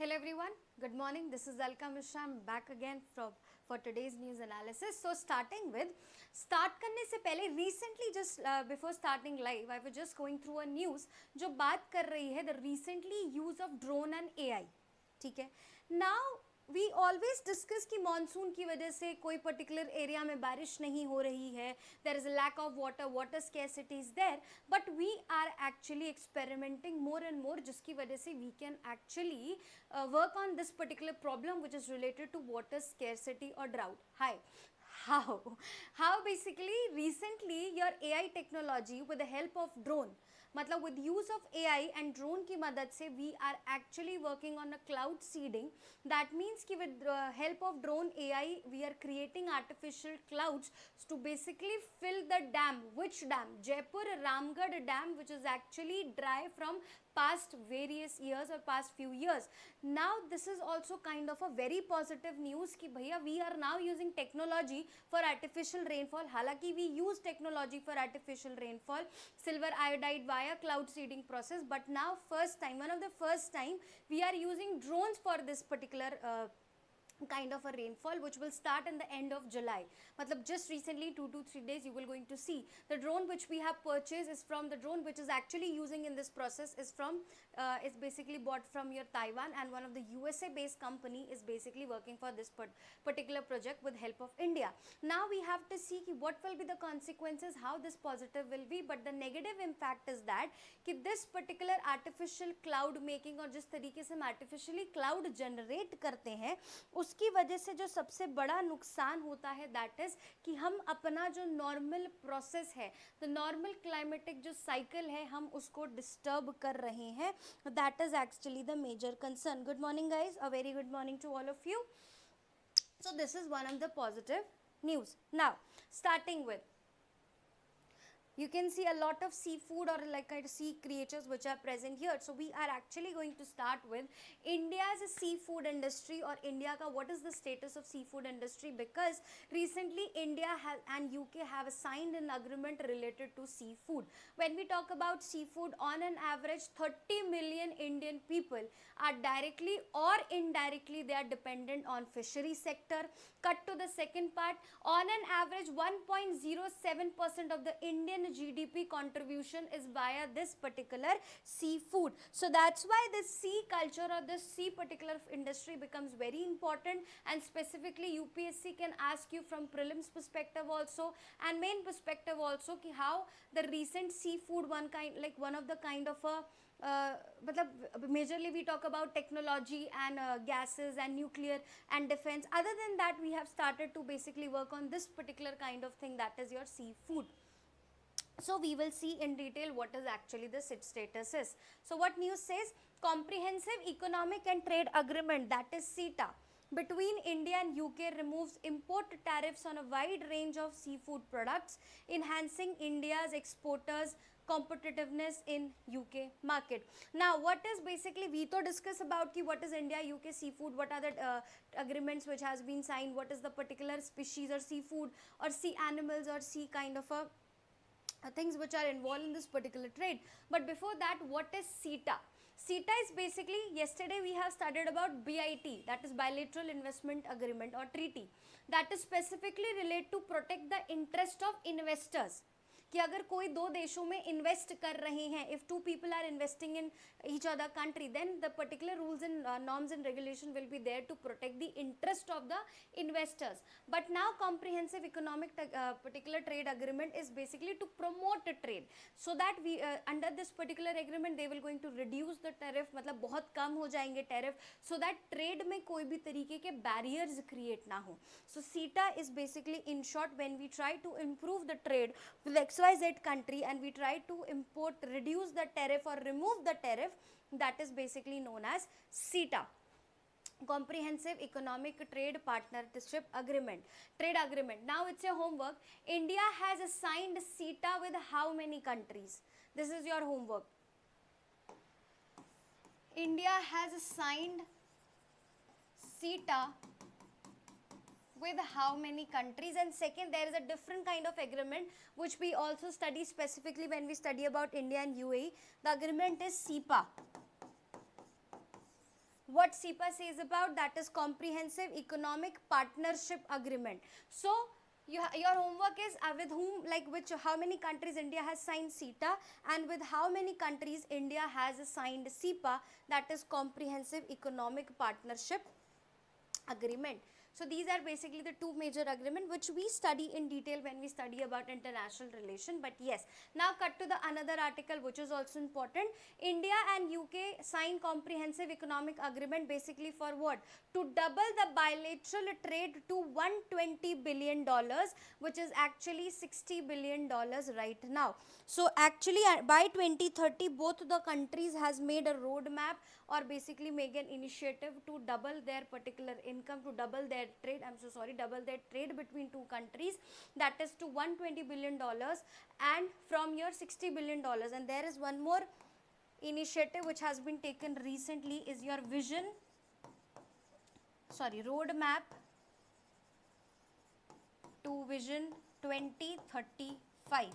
Hello everyone, good morning. This is Alka. I'm back again for today's news analysis. So start करने से पहले recently just before starting live, I was just going through a news जो बात कर रही है the recently use of drone and AI. ठीक है. Now we always discuss कि मानसून की वजह से कोई particular area में बारिश नहीं हो रही है, there is a lack of water scarcity is there, but we are actually experimenting more and more जिसकी वजह से we can actually work on this particular problem which is related to water scarcity or drought. Hi. How basically recently your AI technology with the help of drone, मतलब with use of AI and drone की मदद से we are actually working on a cloud seeding. That means कि with the help of drone AI we are creating artificial clouds to basically fill the dam. Which dam? Jaipur Ramgarh dam, which is actually dry from past various years or past few years. Now this is also kind of a very positive news कि भैया we are now using technology for artificial rainfall. हालांकि we use technology for artificial rainfall, silver iodide via cloud seeding process, but now one of the first time we are using drones for this particular kind of a rainfall which will start in the end of July. मतलब just recently 2 to 3 days you will going to see the drone which we have purchased is from the drone which is actually using in this process is from is basically bought from your Taiwan, and one of the USA based company is basically working for this particular project with help of India. Now we have to see what will be the consequences, how this positive will be, but the negative impact is that कि this particular artificial cloud making और जिस तरीके से हम artificially cloud generate करते हैं उसकी वजह से जो सबसे बड़ा नुकसान होता है दैट इज कि हम अपना जो नॉर्मल प्रोसेस है, द नॉर्मल क्लाइमेटिक जो साइकिल है हम उसको डिस्टर्ब कर रहे हैं. That is actually the major concern. Good morning guys, a very good morning to all of you. So this is one of the positive news. Now starting with, you can see a lot of seafood or like sea creatures which are present here. So we are actually going to start with India's seafood industry or India ka what is the status of seafood industry, because recently India and UK have signed an agreement related to seafood. When we talk about seafood, on an average 30 million Indian people are directly or indirectly they are dependent on fishery sector. Cut to the second part, on an average 1.07% of the Indian GDP contribution is via this particular seafood. So that's why this sea culture or this sea particular industry becomes very important, and specifically UPSC can ask you from prelims perspective also and main perspective also कि how the recent seafood one of the kind of a मतलब majorly we talk about technology and gases and nuclear and defense. Other than that we have started to basically work on this particular kind of thing, that is your seafood. So we will see in detail what is actually the status is. So what news says, comprehensive economic and trade agreement, that is CETA, between India and UK removes import tariffs on a wide range of seafood products, enhancing India's exporters competitiveness in UK market. Now what is basically we to discuss about ki what is India UK seafood, what are the agreements which has been signed, what is the particular species or seafood or sea animals or sea kind of a things which are involved in this particular trade. But before that, what is CETA? CETA is basically, yesterday we have studied about BIT, that is bilateral investment agreement or treaty, that is specifically related to protect the interest of investors. कि अगर कोई दो देशों में invest कर रहे हैं, if two people are investing in each other country, then the particular rules and norms and regulation will be there to protect the interest of the investors. But now comprehensive economic particular trade agreement is basically to promote a trade, so that we under this particular agreement they will going to reduce the tariff, मतलब बहुत कम हो जाएंगे tariff, so that trade में कोई भी तरीके के barriers create ना हो. So CETA is basically, in short, when we try to improve the trade with XYZ country and we try to reduce the tariff or remove the tariff, that is basically known as CETA, Comprehensive Economic Trade Partnership Agreement, trade agreement. Now it's a homework. India has signed CETA with how many countries? This is your homework. India has signed CETA with how many countries? And second, there is a different kind of agreement which we also study specifically when we study about India and UAE. The agreement is CEPA, What CEPA says about, that is Comprehensive Economic Partnership Agreement. So your homework is with whom, like how many countries India has signed CETA, and with how many countries India has signed CEPA, that is Comprehensive Economic Partnership Agreement. So these are basically the two major agreements which we study in detail when we study about international relation. But yes, now cut to the another article which is also important. India and UK signed Comprehensive Economic Agreement basically for what? To double the bilateral trade to $120 billion, which is actually $60 billion right now. So actually by 2030 both the countries has made a roadmap, or basically make an initiative to double their particular income, to double their trade, double their trade between two countries, that is to $120 billion and from your $60 billion. And there is one more initiative which has been taken recently, is your roadmap to Vision 2035.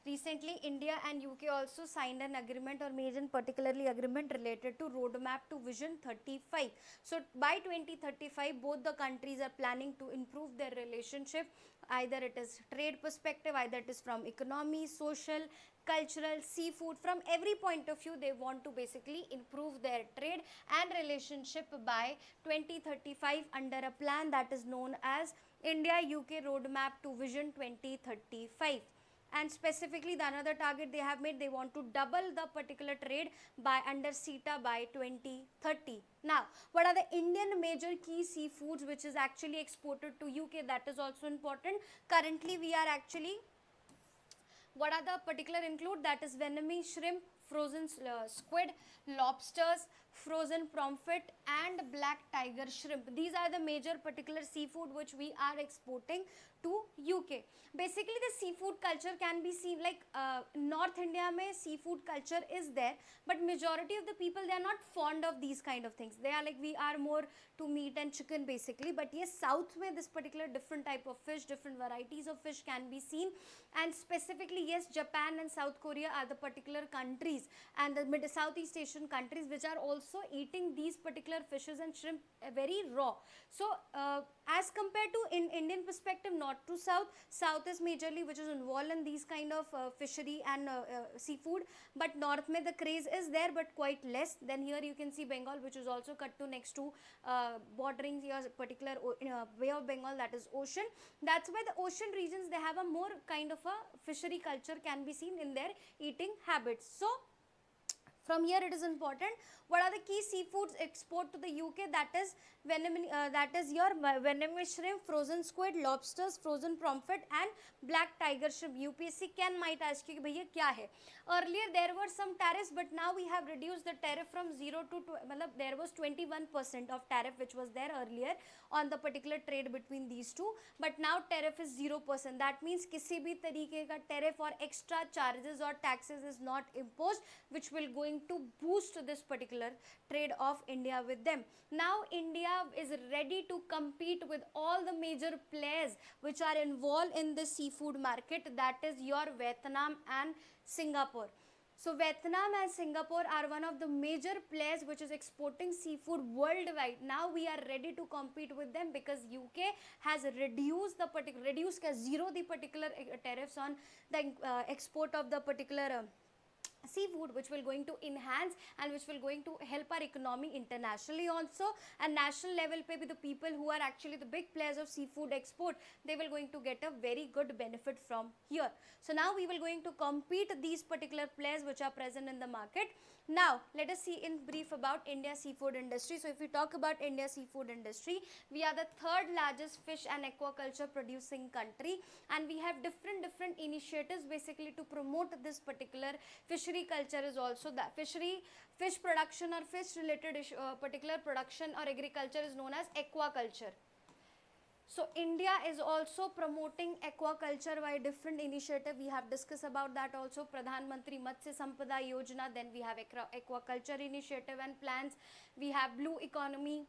Recently, India and UK also signed an agreement, or made an particularly agreement related to roadmap to Vision 35. So by 2035, both the countries are planning to improve their relationship. Either it is trade perspective, either it is from economy, social, cultural, seafood, from every point of view they want to basically improve their trade and relationship by 2035 under a plan that is known as India-UK Roadmap to Vision 2035. And specifically the another target they have made, they want to double the particular trade by under CETA by 2030. Now, what are the Indian major key seafoods which is actually exported to UK? That is also important. Currently we are actually, what are the particular include, that is venomous shrimp, frozen squid, lobsters, frozen pomfret and black tiger shrimp. These are the major particular seafood which we are exporting to UK. Basically the seafood culture can be seen like North India mein seafood culture is there, but majority of the people, they are not fond of these kind of things. They are like, we are more to meat and chicken basically. But yes, South mein this particular different type of fish, different varieties of fish can be seen. And specifically yes, Japan and South Korea are the particular countries, and the Southeast Asian countries which are also eating these particular fishes and shrimp very raw. So as compared to in Indian perspective, north to south, south is majorly which is involved in these kind of fishery and seafood, but north mein the craze is there but quite less. Then here you can see Bengal, which is also cut to next to bordering your particular Bay of Bengal, that is ocean. That's why the ocean regions, they have a more kind of a fishery culture can be seen in their eating habits. So from here it is important, what are the key seafoods export to the UK? That is your venomous shrimp, frozen squid, lobsters, frozen pomfret and black tiger shrimp. UPSC might ask you, bhaiya kya hai? Earlier there were some tariffs, but now we have reduced the tariff from 0 to there was 21% of tariff which was there earlier on the particular trade between these two, but now tariff is 0%. That means kisi bhi tarike ka tariff or extra charges or taxes is not imposed, which will going to boost this particular trade of India with them. Now India is ready to compete with all the major players which are involved in the seafood market, that is your Vietnam and Singapore. So Vietnam and Singapore are one of the major players which is exporting seafood worldwide. Now we are ready to compete with them because UK has reduced the particular, zero the particular tariffs on the export of the particular seafood, which will going to enhance and which will going to help our economy internationally also, and national level pe bhi the people who are actually the big players of seafood export, they will going to get a very good benefit from here. So now we will going to compete these particular players which are present in the market. Now let us see in brief about India seafood industry. So if we talk about India seafood industry, we are the third largest fish and aquaculture producing country, and we have different initiatives basically to promote this particular fishery culture. Is also that fish production or fish related particular production or agriculture is known as aquaculture. So India is also promoting aquaculture by different initiative. We have discussed about that also, Pradhan Mantri Matsya Sampada Yojana. Then we have aquaculture initiative and plans. We have blue economy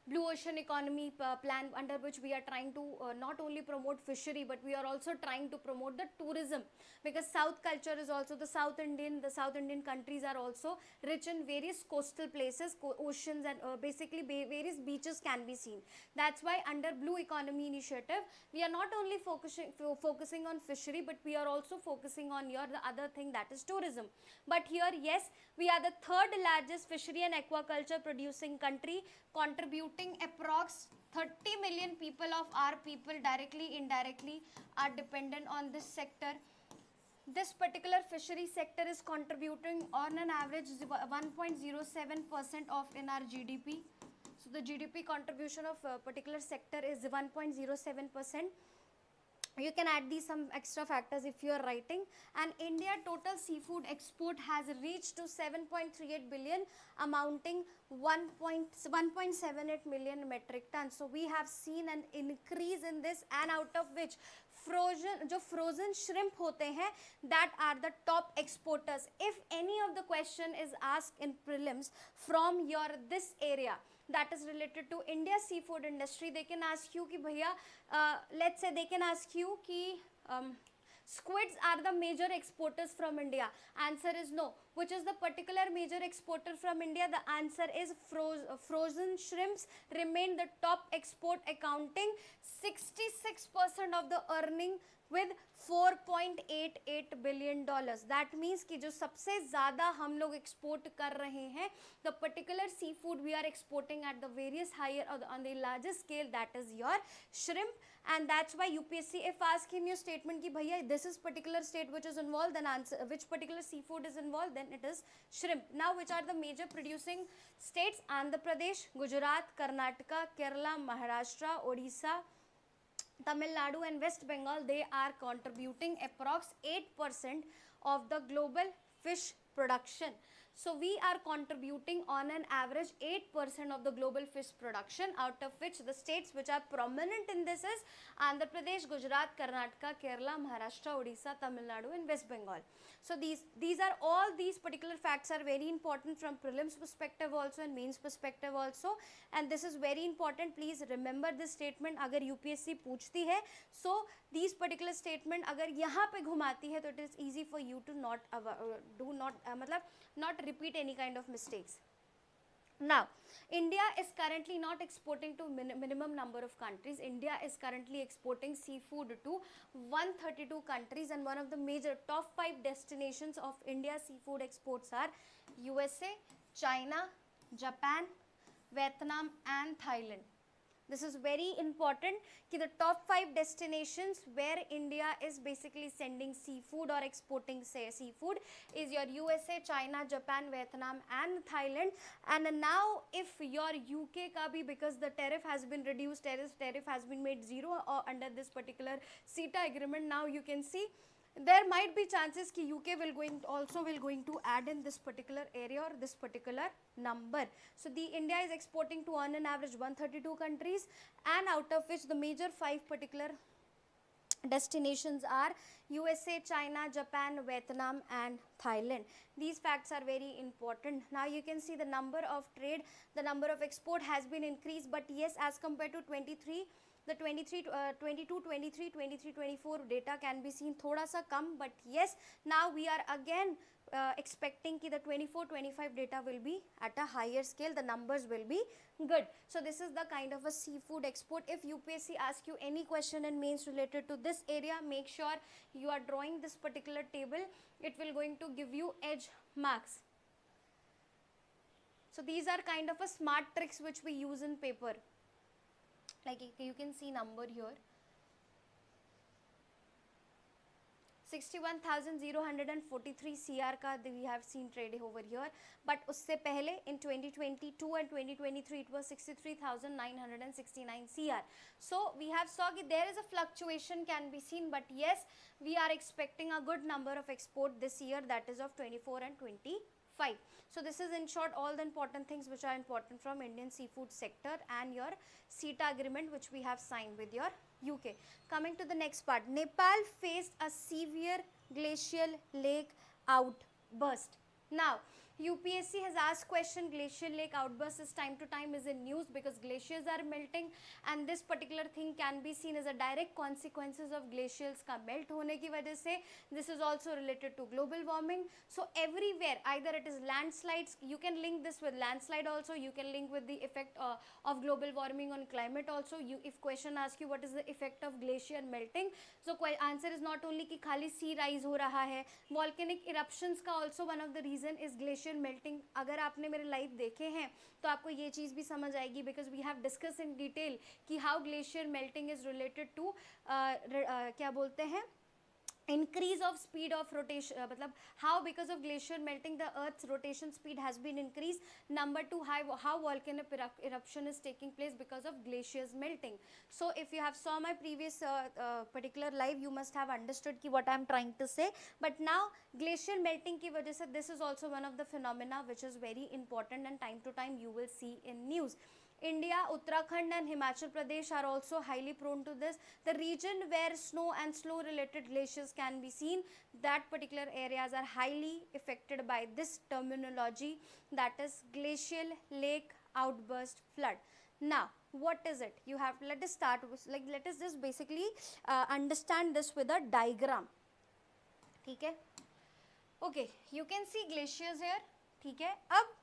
blue ocean economy plan, under which we are trying to not only promote fishery, but we are also trying to promote the tourism, because south culture is also the south Indian countries are also rich in various coastal places, oceans, and basically various beaches can be seen. That's why under blue economy initiative we are not only focusing on fishery, but we are also focusing on the other thing, that is tourism. But here, yes, we are the third largest fishery and aquaculture producing country, contributing approx 30 million people of our people directly, indirectly are dependent on this sector. This particular fishery sector is contributing on an average 1.07% of in our GDP. So the GDP contribution of a particular sector is 1.07%. You can add these some extra factors if you are writing. And India total seafood export has reached to 7.38 billion, amounting 1.78 million metric tons. So we have seen an increase in this, and out of which frozen shrimp hote hain, that are the top exporters. If any of the question is asked in prelims from your this area that is related to India seafood industry, they can ask you ki bhaiya, let's say they can ask you ki squids are the major exporters from India. Answer is no. Which is the particular major exporter from India? The answer is frozen shrimps remain the top export, accounting 66% of the earning with $4.88 billion. That means कि जो सबसे ज़्यादा हम लोग export कर रहे हैं, the particular seafood we are exporting at the various higher or on the largest scale, that is your shrimp. And that's why UPSC, if asking you statement कि भैया this is particular state which is involved, then answer which particular seafood is involved, then it is shrimp. Now which are the major producing states? Andhra Pradesh, Gujarat, Karnataka, Kerala, Maharashtra, Odisha, Tamil Nadu and West Bengal. They are contributing approx 8% of the global fish production. So we are contributing on an average 8% of the global fish production, out of which the states which are prominent in this is Andhra Pradesh, Gujarat, Karnataka, Kerala, Maharashtra, Odisha, Tamil Nadu and West Bengal. So these are all these particular facts are very important from prelims perspective also and mains perspective also, and this is very important. Please remember this statement अगर UPSC पूछती है, so these particular statement अगर यहाँ पे घुमाती है, तो it is easy for you to not repeat any kind of mistakes. Now, India is currently not exporting to minimum number of countries. India is currently exporting seafood to 132 countries, and one of the major top 5 destinations of India seafood exports are USA, China, Japan, Vietnam and Thailand. This is very important कि the top 5 destinations where India is basically sending seafood or exporting seafood is your USA, China, Japan, Vietnam and Thailand. And now if your UK ka bhi, because the tariff has been reduced, tariff has been made zero under this particular CETA agreement, now you can see there might be chances कि UK will going to add in this particular area or this particular number. So the India is exporting to on an average 132 countries, and out of which the major 5 particular destinations are USA, China, Japan, Vietnam and Thailand. These facts are very important. Now you can see the number of trade, the number of export has been increased, but yes, as compared to 22, 23, 24 data can be seen thoda sa kam, but yes, now we are again expecting ki the 24, 25 data will be at a higher scale, the numbers will be good. So this is the kind of a seafood export. If UPSC asks you any question in mains related to this area, make sure you are drawing this particular table. It will going to give you edge marks. So these are kind of a smart tricks which we use in paper. Like you can see number here, 61,043 CR का we have seen trade over here, but उससे पहले in 2022 and 2023 it was 63,969 CR. So we have saw that there is a fluctuation can be seen, but yes, we are expecting a good number of export this year, that is of 24 and 25. So this is in short all the important things which are important from Indian seafood sector and your CETA agreement which we have signed with your UK. Coming to the next part, Nepal faced a severe glacial lake outburst. Now UPSC has asked question, glacial lake outburst is time to time is in news because glaciers are melting and this particular thing can be seen as a direct consequences of glaciers का melt होने की वजह से. This is also related to global warming. So everywhere, either it is landslides, you can link this with landslide also, you can link with the effect of global warming on climate also. If question asks you what is the effect of glacier melting, so answer is not only कि खाली sea rise हो रहा है, volcanic eruptions का also one of the reason is glacier melting. अगर आपने मेरे live देखे हैं तो आपको ये चीज़ भी समझ आएगी because we have discussed in detail कि how glacier melting is related to क्या बोलते हैं increase of speed of rotation, मतलब how because of glacier melting the earth's rotation speed has been increased. Number two, how volcanic eruption is taking place because of glaciers melting. So if you have saw my previous particular live, you must have understood ki what I am trying to say. But now glacier melting ki wajah se this is also one of the phenomena which is very important and time to time you will see in news. India, Uttarakhand and Himachal Pradesh are also highly prone to this. The region where snow and slow related glaciers can be seen, that particular areas are highly affected by this terminology, that is glacial lake outburst flood. Now what is it? You have, let us start with, like, let us just basically understand this with a diagram. ठीक है? Okay, you can see glaciers here. ठीक है? अब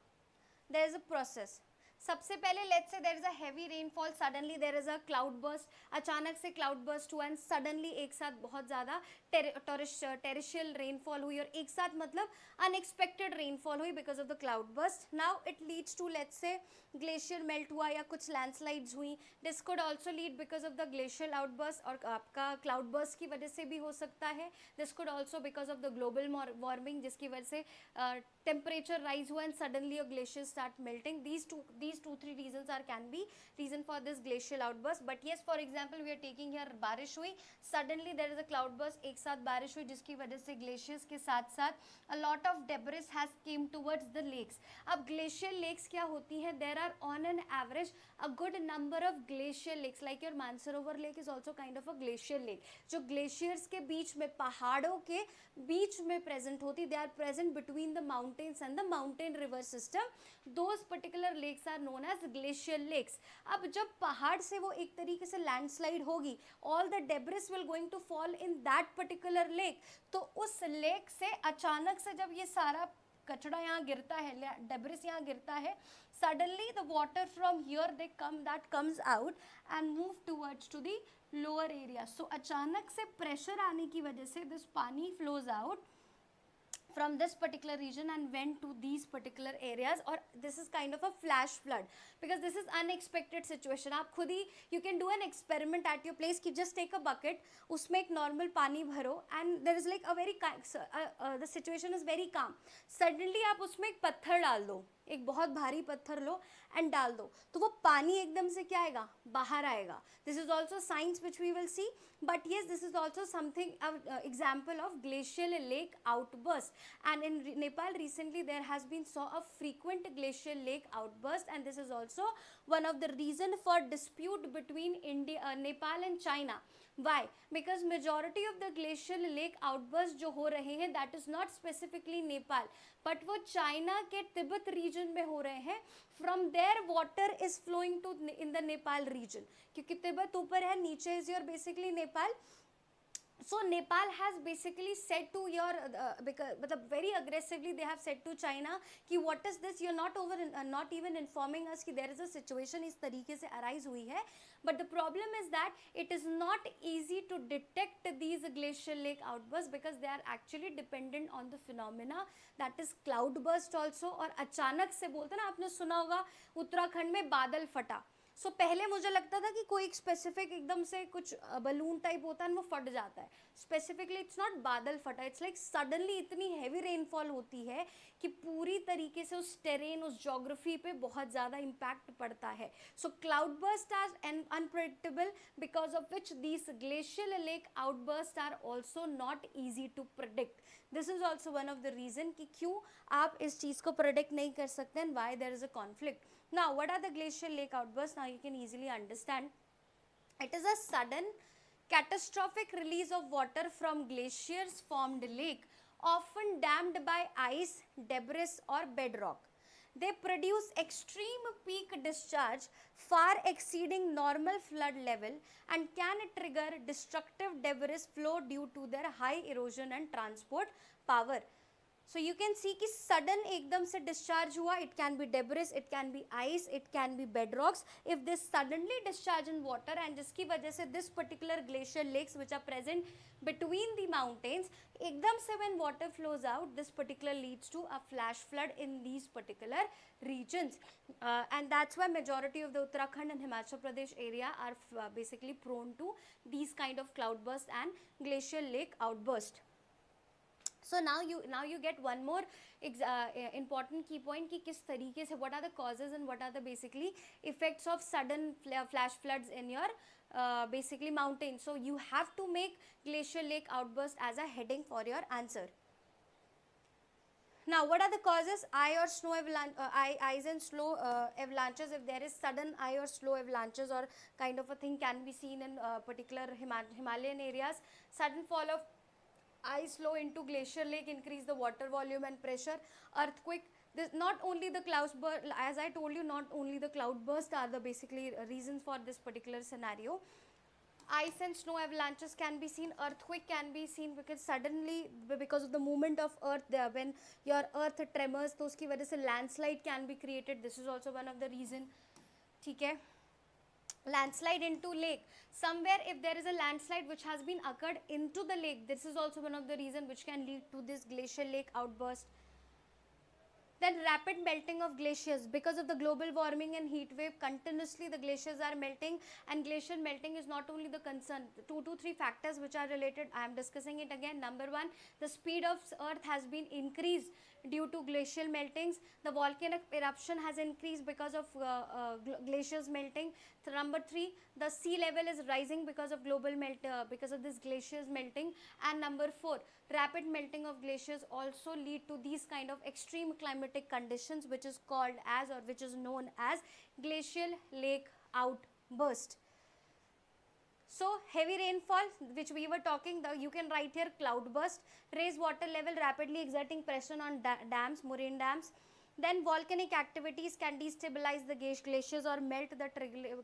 there is a process. सबसे पहले let's say there is a heavy rainfall, suddenly there is a cloud burst, अचानक से cloud burst हुआ एंड सडनली एक साथ बहुत ज़्यादा टेरिशियल रेनफॉल हुई और एक साथ मतलब अनएक्सपेक्टेड रेनफॉल हुई because of the cloud burst. Now it leads to let's say glacier melt हुआ या कुछ लैंडस्लाइड्स हुई. This could also lead because of the glacial outburst और आपका क्लाउड बर्स्ट की वजह से भी हो सकता है. This could also because of the global warming जिसकी वजह से टेम्परेचर राइज हुआ and suddenly a glacier start melting. These 2-3 reasons can be reason for this glacial outburst. But yes, for example we are taking here बारिश हुई, suddenly there is a cloud burst, एक साथ बारिश हुई जिसकी वजह से glaciers के साथ साथ a lot of debris has came towards the lakes. अब glacial lakes क्या होती हैं? There are on an average a good number of glacial lakes, like your Mansarovar lake is also kind of a glacial lake, जो glaciers के बीच में, पहाड़ों के बीच में present होती. They are present between the mountains and the mountain river system. Those particular lakes are known as glacial lakes. अब जब पहाड़ से वो एक तरीके से लैंडस्लाइड होगी, all the debris will going to fall in that particular lake. तो उस लेक से अचानक से जब ये सारा कचरा यहाँ गिरता है, डेब्रिस यहाँ गिरता है, suddenly the water from here that comes out and move towards to the lower area. So अचानक से प्रेशर आने की वजह से this पानी flows out from this particular region and went to these particular areas, or this is kind of a flash flood because this is unexpected situation. आप खुद ही you can do an experiment at your place कि just take a bucket, उसमें एक normal पानी भरो and there is like a very the situation is very calm. Suddenly आप उसमें एक पत्थर डाल दो, एक बहुत भारी पत्थर लो एंड डाल दो, तो वो पानी एकदम से क्या आएगा? बाहर आएगा. This is also science which we will see, but yes this is also something example of glacial lake outburst. And in Nepal recently there has been saw a frequent glacial lake outburst and this is also one of the reason for dispute between Nepal and China. Why? Because majority of the glacial lake outburst जो हो रहे हैं that is not specifically Nepal, but वो China के Tibet region में हो रहे हैं. From there water is flowing to in the Nepal region, क्योंकि तिब्बत ऊपर है, नीचे is your basically Nepal. So Nepal has basically said to your because very aggressively they have said to China कि what is this, you're not even informing us कि there is a situation इस तरीके से arise हुई है. But the problem is that it is not easy to detect these glacial lake outbursts because they are actually dependent on the phenomena that is cloud burst also. और अचानक से बोलते ना, आपने सुना होगा उत्तराखंड में बादल फटा. सो पहले मुझे लगता था कि कोई एक स्पेसिफिक एकदम से कुछ बलून टाइप होता है वो फट जाता है. स्पेसिफिकली इट्स नॉट बादल फटा, इट्स लाइक सडनली इतनी हैवी रेनफॉल होती है कि पूरी तरीके से उस टेरेन, उस जोग्राफी पे बहुत ज़्यादा इम्पैक्ट पड़ता है. So cloud burst are unpredictable because of which these glacial lake outburst are also not easy to predict. This is also one of the reason कि क्यों आप इस चीज़ को प्रिडिक्ट नहीं कर सकते and why there is a conflict. Now, what are the glacial lake outbursts? Now you can easily understand. It is a sudden catastrophic release of water from glaciers formed lake often dammed by ice, debris or bedrock. They produce extreme peak discharge far exceeding normal flood level and can trigger destructive debris flow due to their high erosion and transport power. So you can see कि sudden एकदम से discharge हुआ, it can be debris, it can be ice, it can be bedrocks. If this suddenly discharge in water and जिसकी वजह से this particular glacial lakes which are present between the mountains, एकदम से when water flows out, this particular leads to a flash flood in these particular regions. And that's why majority of the Uttarakhand and Himachal Pradesh area are basically prone to these kind of cloudburst and glacial lake outburst. So now you get one more important key point कि किस तरीके से what are the causes and what are the basically effects of sudden flash floods in your basically mountain. So you have to make glacial lake outburst as a heading for your answer. Now what are the causes? Ice and slow avalanches. If there is sudden ice or slow avalanches or kind of a thing can be seen in particular Himalayan areas. Sudden fall of ice flow into glacial lake increase the water volume and pressure. Earthquake, this not only the cloudburst, as I told you, not only the cloudburst are the basically reasons for this particular scenario. Ice and snow avalanches can be seen. Earthquake can be seen because suddenly because of the movement of earth there, when your earth tremors, तो उसकी वजह से landslide can be created. This is also one of the reason. ठीक है. Landslide into lake. Somewhere if there is a landslide which has been occurred into the lake, this is also one of the reason which can lead to this glacial lake outburst. Then rapid melting of glaciers. Because of the global warming and heat wave, continuously the glaciers are melting, and glacier melting is not only the concern. 2 to 3 factors which are related, I am discussing it again. Number 1, the speed of earth has been increased due to glacial meltings. The volcanic eruption has increased because of glaciers melting. Number 3, the sea level is rising because of global because of this glaciers melting. And number 4, rapid melting of glaciers also lead to these kind of extreme climatic conditions which is called as, or which is known as, glacial lake outburst. So heavy rainfall which we were talking, you can write here cloudburst. Raise water level rapidly exerting pressure on dams, moraine dams. Then volcanic activities can destabilize the glaciers or melt the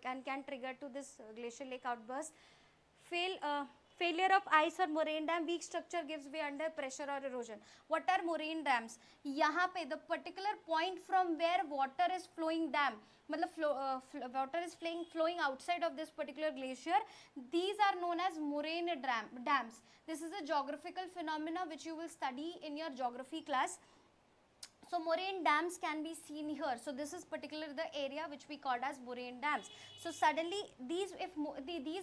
can trigger to this glacial lake outburst. Failure of ice or moraine dam, weak structure gives way under pressure or erosion. What are moraine dams? यहाँ पे the particular point from where water is flowing dam, मतलब water is flowing outside of this particular glacier, these are known as moraine dams. This is a geographical phenomena which you will study in your geography class. So moraine dams can be seen here. So this is particularly the area which we called as moraine dams. So suddenly these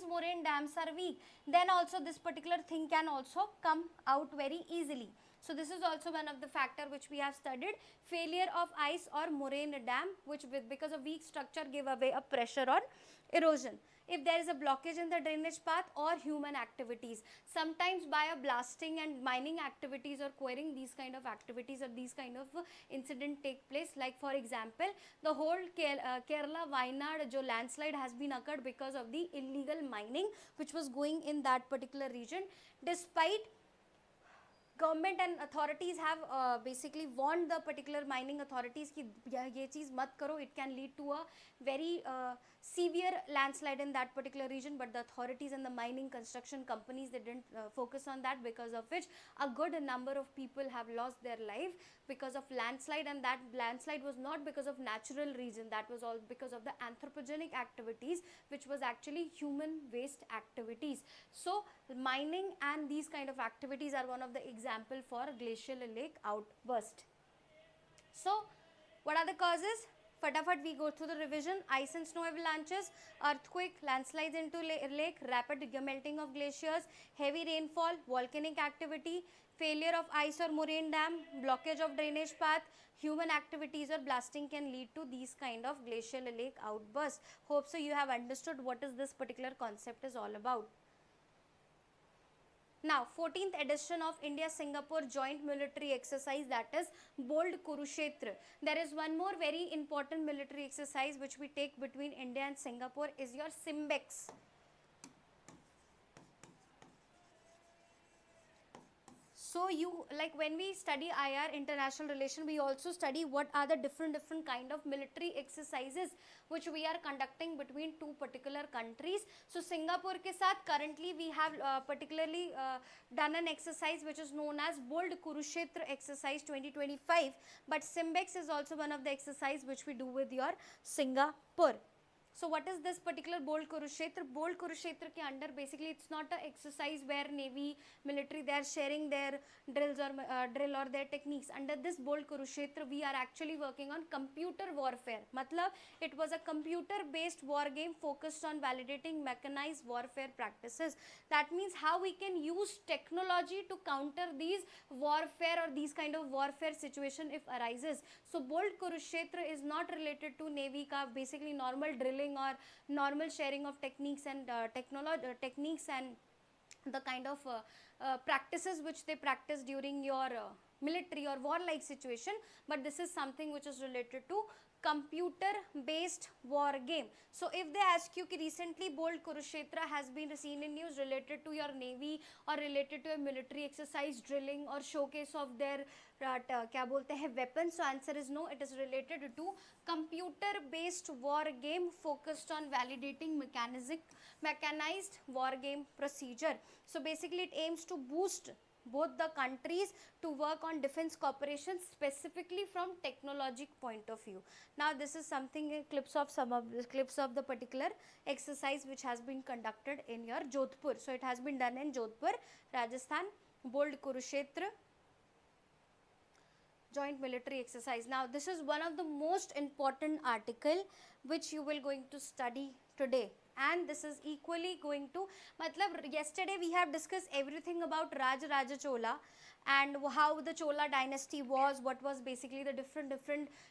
moraine dams are weak, then also this particular thing can also come out very easily. So this is also one of the factor which we have studied. Failure of ice or moraine dam which because of weak structure give away a pressure or erosion. If there is a blockage in the drainage path or human activities, sometimes by a blasting and mining activities or quarrying, these kind of activities or these kind of incident take place. Like for example, the whole Kerala Wayanad jo landslide has been occurred because of the illegal mining which was going in that particular region. Despite government and authorities have basically warned the particular mining authorities कि ये चीज़ मत करो, it can lead to a very severe landslide in that particular region, but the authorities and the mining construction companies, they didn't focus on that, because of which a good number of people have lost their life because of landslide. And that landslide was not because of natural reason, that was all because of the anthropogenic activities, which was actually human waste activities. So mining and these kind of activities are one of the example for glacial lake outburst. So what are the causes? Fatafat we go through the revision. Ice and snow avalanches, earthquake, landslides into lake, rapid melting of glaciers, heavy rainfall, volcanic activity, failure of ice or moraine dam, blockage of drainage path, human activities or blasting can lead to these kind of glacial lake outbursts. Hope so you have understood what is this particular concept is all about. Now 14th edition of India-Singapore joint military exercise, that is Bold Kurukshetra. There is one more very important military exercise which we take between India and Singapore is your Simbex. So you, like when we study IR, international relation, we also study what are the different kind of military exercises which we are conducting between two particular countries. So Singapore के साथ currently we have particularly done an exercise which is known as Bold Kurukshetra exercise 2025, but Simbex is also one of the exercise which we do with your Singapore. So what is this particular Bold Kurukshetra? Bold Kurukshetra ke under basically it's not an exercise where Navy, military, they are sharing their drills or drill or their techniques. Under this Bold Kurukshetra, we are actually working on computer warfare. Matlab, it was a computer based war game focused on validating mechanized warfare practices. That means how we can use technology to counter these warfare or these kind of warfare situation if arises. So Bold Kurukshetra is not related to Navy ka basically normal drilling or normal sharing of techniques and techniques and the kind of practices which they practice during your military or warlike situation, but this is something which is related to computer based war game. So if they ask you ki recently Bold Kurukshetra has been seen in news related to your navy or related to a military exercise drilling or showcase of their क्या बोलते हैं weapons, so answer is no, it is related to computer based war game focused on validating mechanized war game procedure. So basically it aims to boost both the countries to work on defense cooperation specifically from technologic point of view. Now this is something clips of the particular exercise which has been conducted in your Jodhpur. So it has been done in Jodhpur, Rajasthan, Bold Kurukshetra joint military exercise. Now this is one of the most important article which you will going to study today, and this is equally going to matlab yesterday we have discussed everything about Raja Chola and how the Chola dynasty was, what was basically the different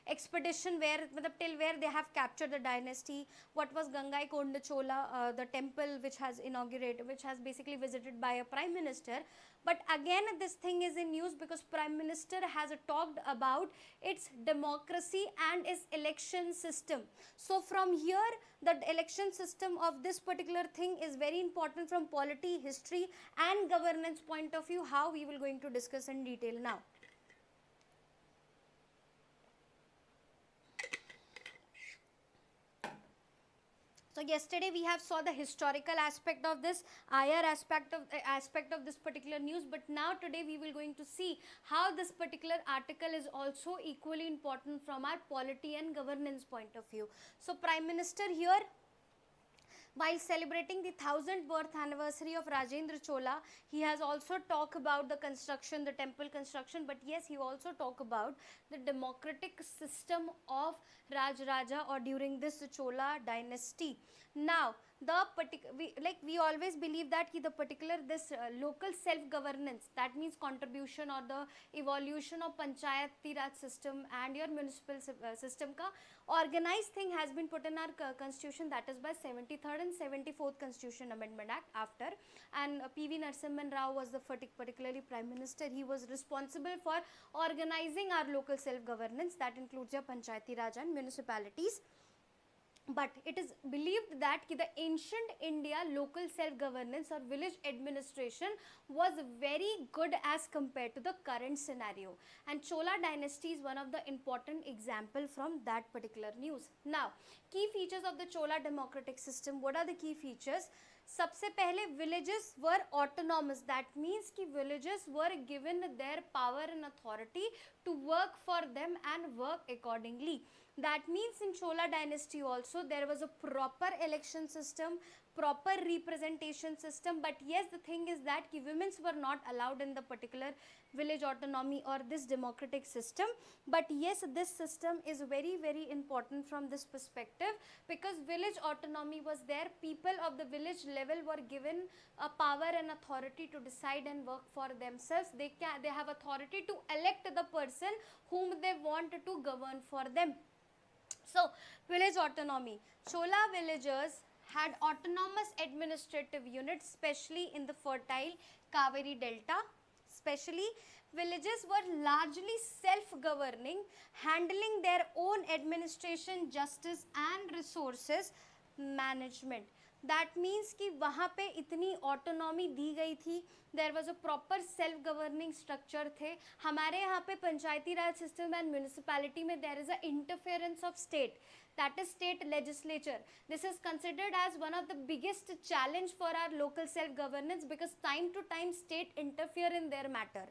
expedition where till where they have captured the dynasty, what was Gangaikonda Chola, the temple which has inaugurated, which has basically visited by a prime minister. But again this thing is in news because prime minister has talked about its democracy and its election system. So from here the election system of this particular thing is very important from polity, history and governance point of view, how we will going to discuss in detail now. So yesterday we have saw the historical aspect of this, IR aspect of this particular news, but now today we will going to see how this particular article is also equally important from our polity and governance point of view. So Prime Minister here, while celebrating the 1000th birth anniversary of Rajendra Chola, he has also talked about the construction, the temple construction, but yes, he also talked about the democratic system of Raja or during this Chola dynasty. Now, we always believe that the particular this local self-governance, that means contribution or the evolution of Panchayati Raj system and your municipal system ka organized thing has been put in our constitution, that is by 73rd and 74th Constitution Amendment Act after, and P.V. Narasimhan Rao was the particularly Prime Minister. He was responsible for organizing our local self-governance, that includes your Panchayati Raj and municipalities. But it is believed that the ancient India local self-governance or village administration was very good as compared to the current scenario, and Chola dynasty is one of the important example from that particular news. Now, key features of the Chola democratic system. What are the key features? सबसे पहले villages were autonomous, that means कि villages were given their power and authority to work for them and work accordingly. That means in Chola dynasty also there was a proper election system, proper representation system, but yes, the thing is that women were not allowed in the particular village autonomy or this democratic system. But yes, this system is very important from this perspective because village autonomy was there. People of the village level were given a power and authority to decide and work for themselves. They have authority to elect the person whom they want to govern for them. So, village autonomy. Chola villagers had autonomous administrative units, especially in the fertile Kaveri Delta. Especially, villages were largely self-governing, handling their own administration, justice and resources management. That means कि वहाँ पे इतनी autonomy दी गई थी, there was a proper self governing structure थे. हमारे यहाँ पे Panchayati Raj system and municipality में there is a interference of state, that is state legislature. This is considered as one of the biggest challenge for our local self governance because time to time state interfere in their matter.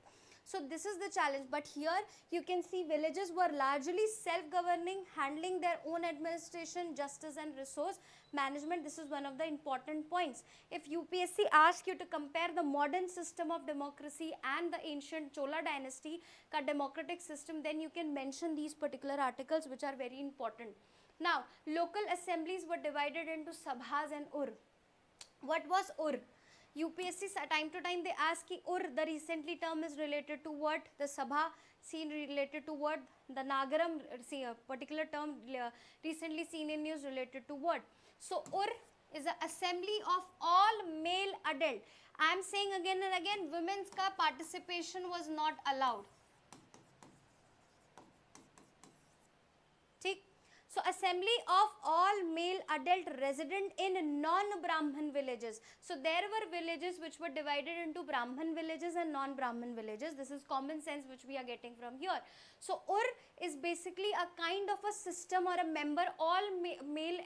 So this is the challenge, but here you can see villages were largely self governing, handling their own administration, justice and resource management. This is one of the important points. If UPSC asks you to compare the modern system of democracy and the ancient Chola dynasty ka democratic system, then you can mention these particular articles which are very important. Now, local assemblies were divided into sabhas and ur. What was ur? UPSC time to time they ask ki ur, the recently term is related to what? The sabha seen related to what? The nagaram, see a particular term recently seen in news related to what? So ur is an assembly of all male adult. I am saying again and again, women's ka participation was not allowed. ठीक. So assembly of all male adult resident in non-Brahman villages. So there were villages which were divided into Brahman villages and non-Brahman villages. This is common sense which we are getting from here. So Ur is basically a kind of a system or a member. All male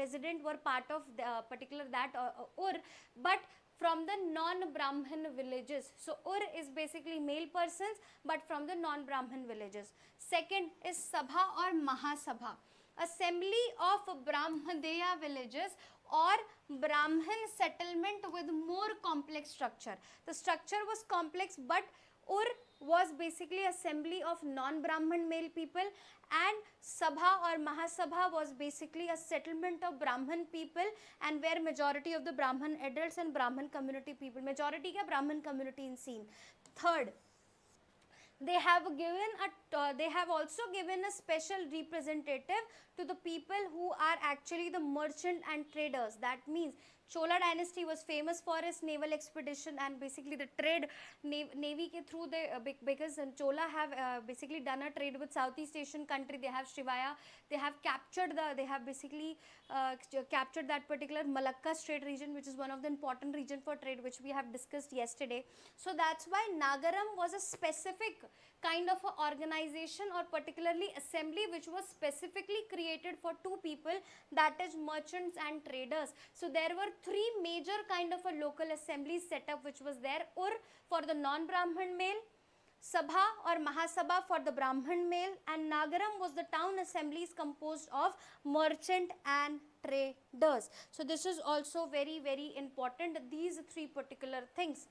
resident were part of the particular that Ur, but from the non-Brahman villages. So Ur is basically male persons but from the non-Brahman villages. Second is Sabha or Mahasabha, assembly of Brahmadeya villages or Brahman settlement with more complex structure. The structure was complex, but Ur was basically assembly of non-Brahman male people, and Sabha or Mahasabha was basically a settlement of Brahman people, and where majority of the Brahman adults and Brahman community people, majority ka Brahman community in scene. Third, they have also given a special representative to the people who are actually the merchant and traders. That means Chola dynasty was famous for its naval expedition and basically the trade navy ke through because Chola have basically done a trade with Southeast Asian country. They have Srivaya, they have basically captured that particular Malacca Strait region, which is one of the important region for trade, which we have discussed yesterday. So that's why Nagaram was a specific kind of a organization or particularly assembly which was specifically created for two people, that is merchants and traders. So there were three major kind of a local assembly setup which was there: Ur for the non-Brahman male, Sabha or Mahasabha for the Brahman male, and Nagaram was the town assemblies composed of merchant and traders. So this is also very, very important, these three particular things: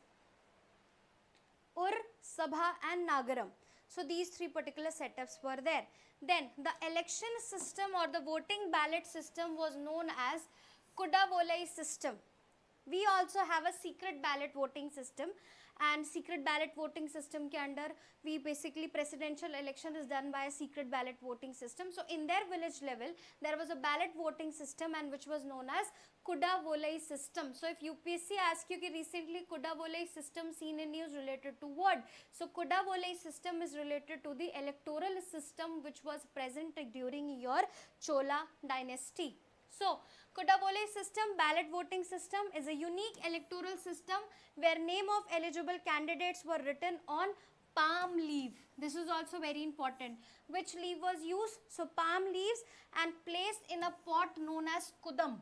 Ur, Sabha and Nagaram. So these three particular setups were there. Then the election system or the voting ballot system was known as Kudavolai system. We also have a secret ballot voting system, and secret ballot voting system ke under we basically presidential election is done by a secret ballot voting system. So in their village level there was a ballot voting system and which was known as Kudavolai system. So if UPSC asks you ki recently Kudavolai system seen in news related to what? So Kudavolai system is related to the electoral system which was present during your Chola dynasty. So Kudavolai system, ballot voting system, is a unique electoral system where name of eligible candidates were written on palm leaf. This is also very important. Which leaf was used? So palm leaves, and placed in a pot known as kudam.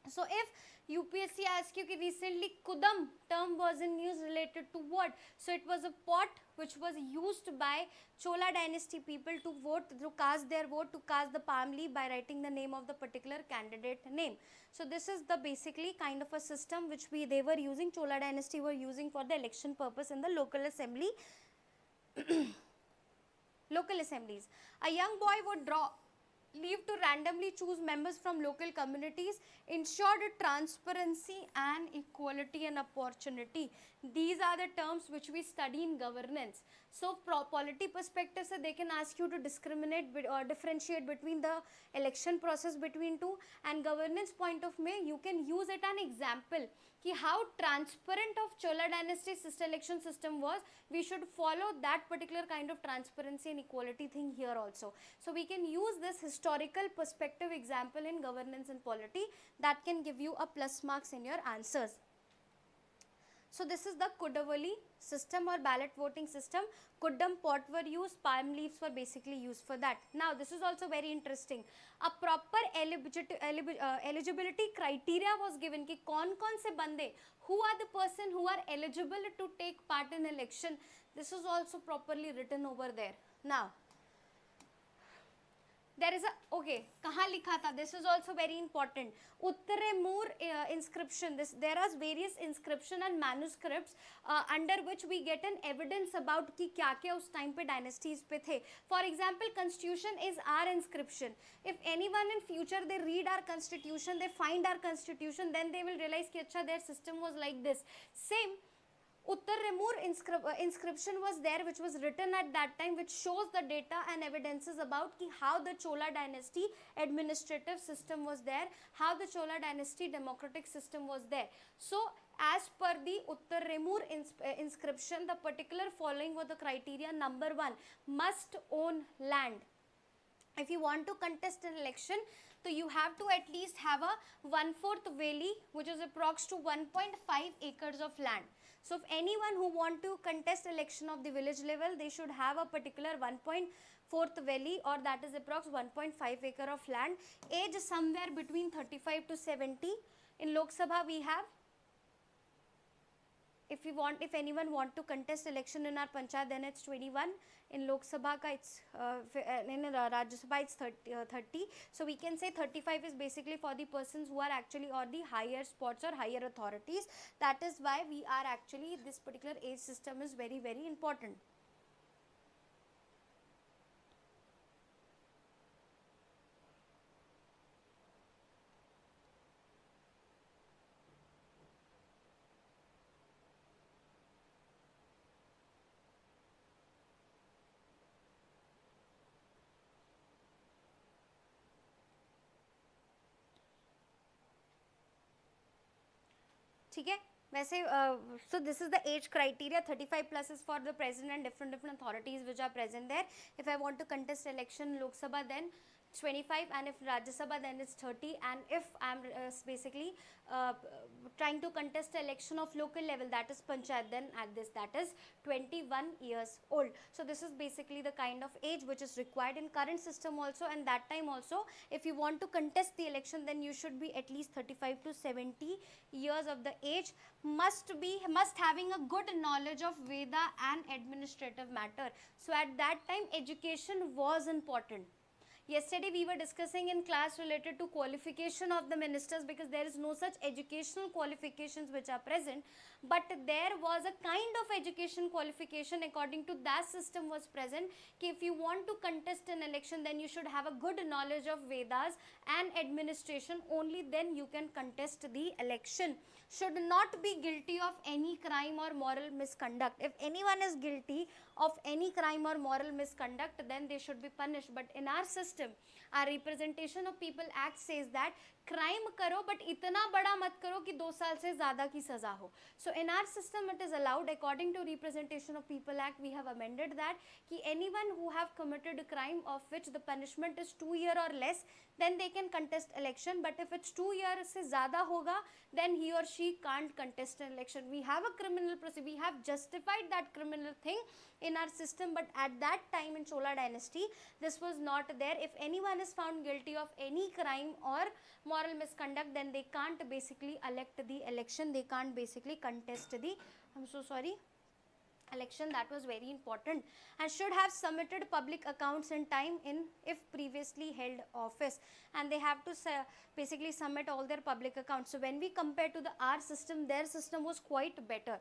So if UPSC asks you ki recently kudam term was in news related to what? So it was a pot which was used by Chola dynasty people to vote, to cast their vote, to cast the palm leaf by writing the name of the particular candidate name. So this is the basically kind of a system which they were using, Chola dynasty were using for the election purpose in the local assembly. Local assemblies. A young boy would draw leave to randomly choose members from local communities, ensured transparency and equality and opportunity. These are the terms which we study in governance. So polity perspective se they can ask you to discriminate or differentiate between the election process between two, and governance point of view you can use it an example ki how transparent of Chola dynasty election system was. We should follow that particular kind of transparency and equality thing here also. So we can use this historical perspective example in governance and polity, that can give you a plus marks in your answers. So this is the Kudavali system or ballot voting system. Kuddam pot were used, palm leaves were basically used for that. Now this is also very interesting. A proper eligibility criteria was given ki kaun se bande, who are the person who are eligible to take part in election. This is also properly written over there. Now there is a, okay, kahan likha tha, this is also very important. Uttaremur inscription, there are various inscription and manuscripts under which we get an evidence about ki kya kya us time pe dynasties pe the. For example, constitution is our inscription. If anyone in future they read our constitution, they find our constitution, then they will realize ki acha their system was like this. Same Uttaremur inscription was there, which was written at that time, which shows the data and evidences about ki how the Chola dynasty administrative system was there, how the Chola dynasty democratic system was there. So as per the Uttaremur inscription, the particular following were the criteria. Number 1, must own land. If you want to contest an election, so you have to at least have a 1/4 valley, which is approx to 1.5 acres of land. So if anyone who want to contest election of the village level, they should have a particular 1.4 valley, or that is approx 1.5 acre of land. Age somewhere between 35 to 70. In Lok Sabha we have, if anyone want to contest election in our panchayat, then it's 21. In Lok Sabha ka it's in Rajya Sabha it's 30. So we can say 35 is basically for the persons who are actually or the higher spots or higher authorities. That is why we are actually, this particular age system is very, very important. ठीक है वैसे so this is the age criteria. 35 plus is for the president and different authorities which are present there. If I want to contest election Lok Sabha, then 25, and if Rajya Sabha, then it's 30, and if I'm basically trying to contest election of local level, that is panchayat, then at this, that is 21 years old. So this is basically the kind of age which is required in current system also, and that time also, if you want to contest the election, then you should be at least 35 to 70 years of the age. Must having a good knowledge of Veda and administrative matter. So at that time education was important. Yesterday we were discussing in class related to qualification of the ministers, because there is no such educational qualifications which are present, but there was a kind of education qualification according to that system was present. If you want to contest an election, then you should have a good knowledge of Vedas and administration, only then you can contest the election. Should not be guilty of any crime or moral misconduct. If anyone is guilty of any crime or moral misconduct, then they should be punished. But in our system, our Representation of People Act says that crime karo but itna bada mat karo ki 2 saal se zyada ki saza ho. So in our system it is allowed. According to Representation of People Act, we have amended that ki anyone who have committed a crime of which the punishment is 2 years or less, then they can contest election. But if it's 2 years se zyada hoga, then he or she can't contest an election. We have a criminal procedure, we have justified that criminal thing in our system, but at that time in Chola dynasty this was not there. If anyone is found guilty of any crime or moral misconduct, then they can't basically elect the election, they can't basically contest the, I'm so sorry, election. That was very important. And should have submitted public accounts in time in if previously held office, and they have to basically submit all their public accounts. So when we compare to the our system, their system was quite better.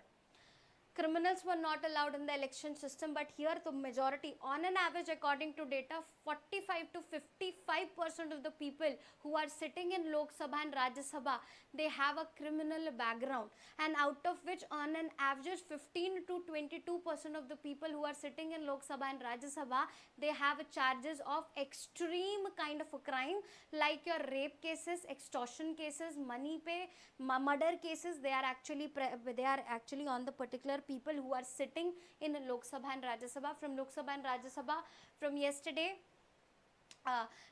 criminals were not allowed in the election system, but here the majority, on an average, according to data, 45 to 55% of the people who are sitting in Lok Sabha and Rajya Sabha, they have a criminal background, and out of which on an average 15 to 22% of the people who are sitting in Lok Sabha and Rajya Sabha, they have charges of extreme kind of a crime, like your rape cases, extortion cases, money pay, murder cases. They are actually on the particular people who are sitting in Lok Sabha and Rajya Sabha. From Lok Sabha and Rajya Sabha, from yesterday,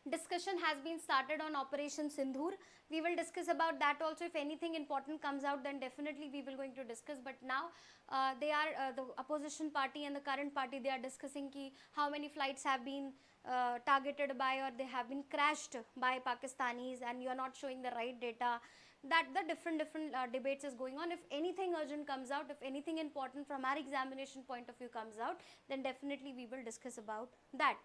discussion has been started on Operation Sindhur. We will discuss about that also. If anything important comes out, then definitely we will going to discuss. But now they are the opposition party and the current party, they are discussing ki how many flights have been targeted by, or they have been crashed by Pakistanis, and you are not showing the right data. That the different debates is going on. If anything urgent comes out, if anything important from our examination point of view comes out, then definitely we will discuss about that.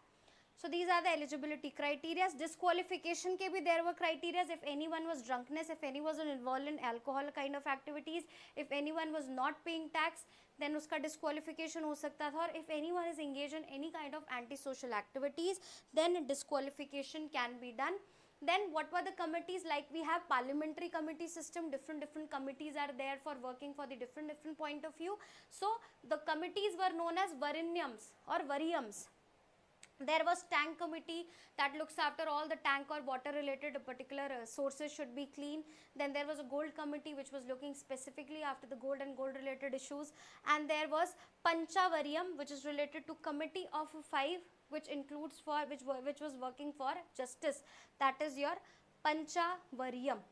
So these are the eligibility criteria. Disqualification ke bhi there were criteria. If anyone was drunkenness, if anyone was involved in alcohol kind of activities, if anyone was not paying tax, then uska disqualification ho sakta tha. Or if anyone is engaged in any kind of antisocial activities, then disqualification can be done. Then what were the committees? Like we have parliamentary committee system, different committees are there for working for the different point of view. So the committees were known as varinyams or variums. There was tank committee that looks after all the tank or water related particular sources should be clean. Then there was a gold committee which was looking specifically after the gold and gold related issues. And there was Panchavaryam, which is related to committee of 5, which includes for which was working for justice. That is your Panchavaryam.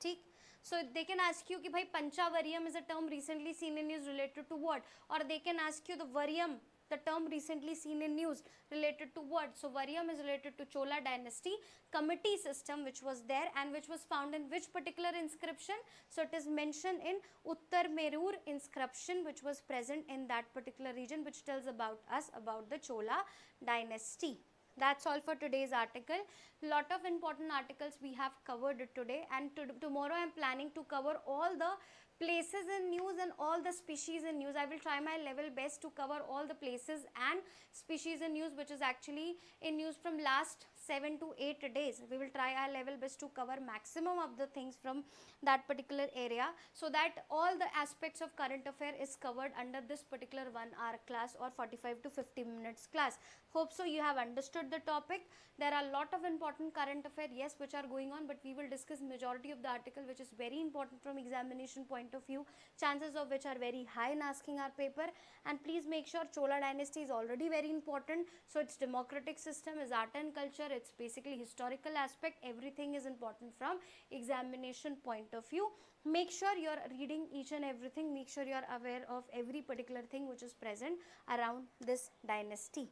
ठीक. So they can ask you कि भाई Panchavaryam is a term recently seen in news related to what, or they can ask you the Varyam, the term recently seen in news related to what. So Varyam is related to Chola dynasty committee system which was there, and which was found in which particular inscription. So it is mentioned in Uttar Merur inscription which was present in that particular region, which tells about us about the Chola dynasty. That's all for today's article. Lot of important articles we have covered today, and tomorrow I am planning to cover all the places in news and all the species in news. I will try my level best to cover all the places and species in news which is actually in news from last 7 to 8 days. We will try our level best to cover maximum of the things from that particular area, so that all the aspects of current affair is covered under this particular 1 hour class or 45 to 50 minutes class. Hope so you have understood the topic. There are a lot of important current affair, yes, which are going on, but we will discuss majority of the article which is very important from examination point of view, chances of which are very high in asking our paper. And please make sure Chola dynasty is already very important. So its democratic system, is art and culture, it's basically historical aspect, everything is important from examination point of view. Make sure you are reading each and everything, make sure you are aware of every particular thing which is present around this dynasty.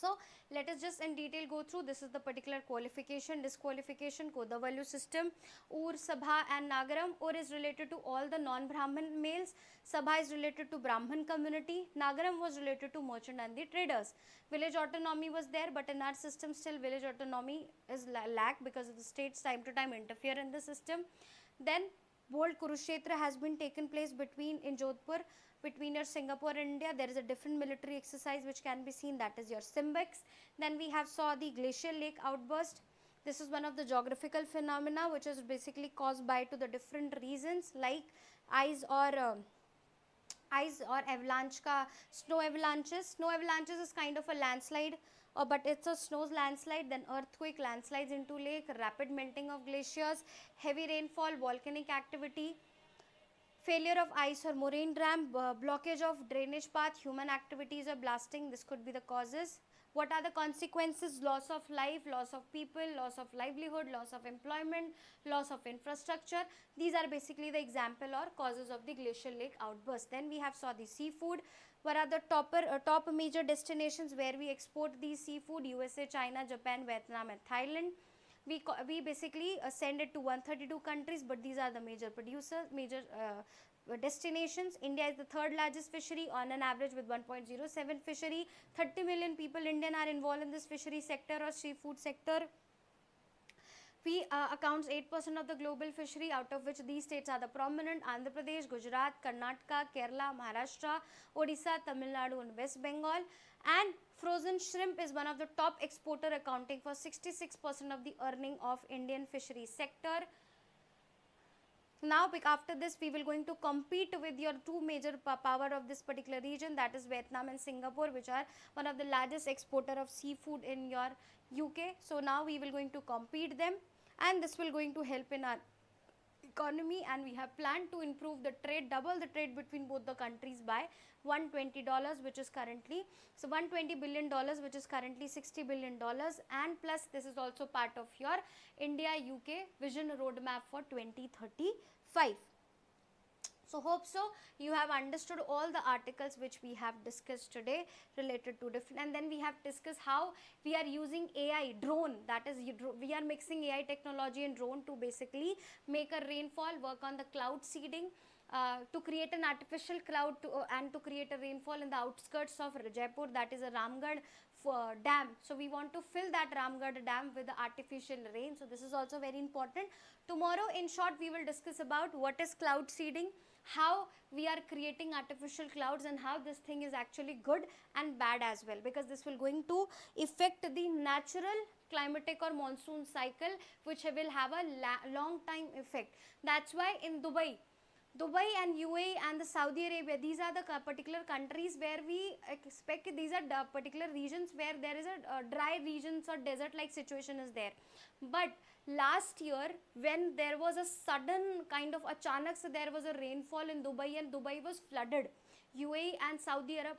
So let us just in detail go through. This is the particular qualification, disqualification, Koda value system. Ur, Sabha and Nagaram. Ur is related to all the non-Brahmin males. Sabha is related to Brahmin community. Nagaram was related to merchant and the traders. Village autonomy was there, but in our system still village autonomy is lack because of the states time to time interfere in the system. Then bold Kurukshetra has been taken place in Jodhpur, between your Singapore and India. There is a different military exercise which can be seen, that is your Simbex. Then we have saw the glacial lake outburst. This is one of the geographical phenomena which is basically caused by to the different reasons like ice or avalanche snow avalanches. Snow avalanches is kind of a landslide, but it's a snow landslide, then earthquake, landslides into lake, rapid melting of glaciers, heavy rainfall, volcanic activity, failure of ice or moraine dam, blockage of drainage path, human activities or blasting. This could be the causes. What are the consequences? Loss of life, loss of people, loss of livelihood, loss of employment, loss of infrastructure. These are basically the example or causes of the glacial lake outburst. Then we have saw the seafood. What are the top major destinations where we export these seafood? USA, China, Japan, Vietnam and Thailand. We basically send it to 132 countries, but these are the major producers, major destinations. India is the third largest fishery on an average with 1.07 fishery. 30 million people Indian are involved in this fishery sector or seafood sector. We accounts 8% of the global fishery, out of which these states are the prominent: Andhra Pradesh, Gujarat, Karnataka, Kerala, Maharashtra, Odisha, Tamil Nadu and West Bengal. And frozen shrimp is one of the top exporter, accounting for 66% of the earning of Indian fishery sector. Now after this we will going to compete with your two major power of this particular region, that is Vietnam and Singapore, which are one of the largest exporter of seafood in your UK. So now we will going to compete them, and this will going to help in our economy, and we have planned to improve the trade, double the trade between both the countries by $120, which is currently, so $120 billion, which is currently $60 billion, and plus this is also part of your India UK vision roadmap for 2035. So hope so you have understood all the articles which we have discussed today related to different, and then we have discussed how we are using AI, drone, that is we are mixing AI technology and drone to basically make a rainfall, work on the cloud seeding, to create an artificial cloud and to create a rainfall in the outskirts of Jaipur, that is a Ramgarh dam. So we want to fill that Ramgarh dam with the artificial rain. So this is also very important. Tomorrow in short we will discuss about what is cloud seeding, how we are creating artificial clouds, and how this thing is actually good and bad as well, because this will going to affect the natural climatic or monsoon cycle, which will have a long time effect. That's why in Dubai and UAE and the Saudi Arabia, these are the particular countries where we expect, these are the particular regions where there is a dry regions or desert like situation is there. But last year when there was a sudden kind of achanak, so there was a rainfall in Dubai and Dubai was flooded. UAE and Saudi Arab,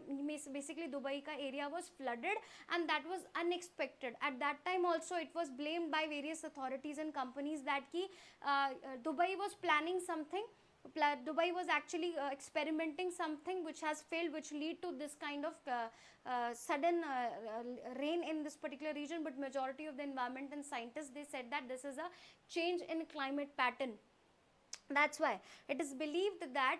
basically Dubai ka area was flooded, and that was unexpected. At that time also it was blamed by various authorities and companies that Dubai was planning something, Dubai was actually experimenting something which has failed, which lead to this kind of sudden rain in this particular region. But majority of the environment and scientists, they said that this is a change in climate pattern. That's why it is believed that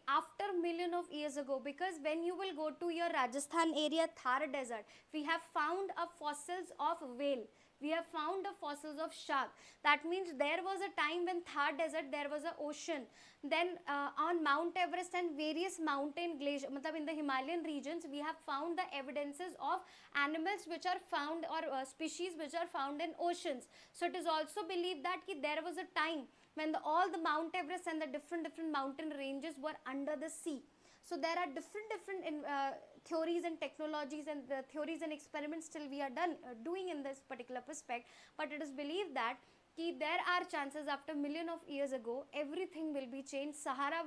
after million of years ago, because when you will go to your Rajasthan area, Thar desert, we have found fossils of whale, we have found the fossils of shark. That means there was a time when Thar desert there was an ocean. Then on Mount Everest and various mountain glaciers, in the Himalayan regions, we have found the evidences of animals which are found, or species which are found in oceans. So it is also believed that there was a time when all the Mount Everest and the different mountain ranges were under the sea. So there are different theories and technologies and theories and experiments still we are doing in this particular perspective. But it is believed that there are chances after million of years ago everything will be changed. Sahara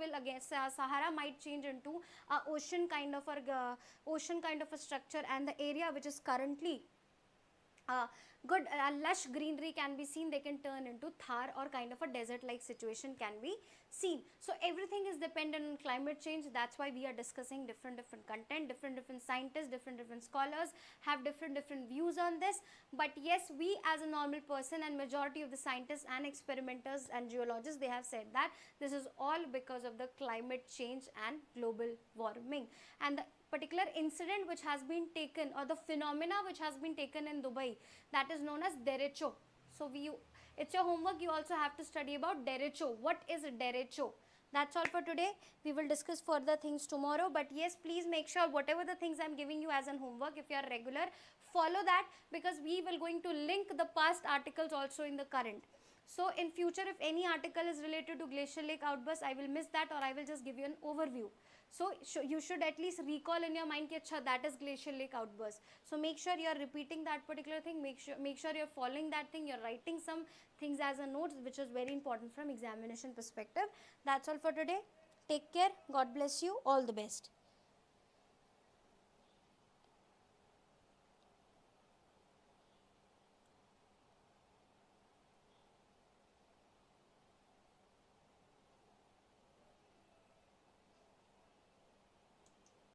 might change into a ocean kind of a structure, and the area which is currently good lush greenery can be seen, they can turn into Thar, or kind of a desert like situation can be seen. So everything is dependent on climate change. That's why we are discussing different content, different scientists, different scholars have different views on this. But yes, we as a normal person and majority of the scientists and experimenters and geologists, they have said that this is all because of the climate change and global warming. And the particular incident which has been taken, or the phenomena which has been taken in Dubai, that is known as derecho. So it's your homework, you also have to study about derecho. What is derecho? That's all for today. We will discuss further things tomorrow. But yes, please make sure whatever the things I'm giving you as an homework, if you are regular, follow that, because we will going to link the past articles also in the current. So in future, if any article is related to glacial lake outburst, I will miss that, or I will just give you an overview. So you should at least recall in your mind that is glacial lake outburst. So make sure you are repeating that particular thing. Make sure you are following that thing. You are writing some things as a notes, which is very important from examination perspective. That's all for today. Take care. God bless you. All the best.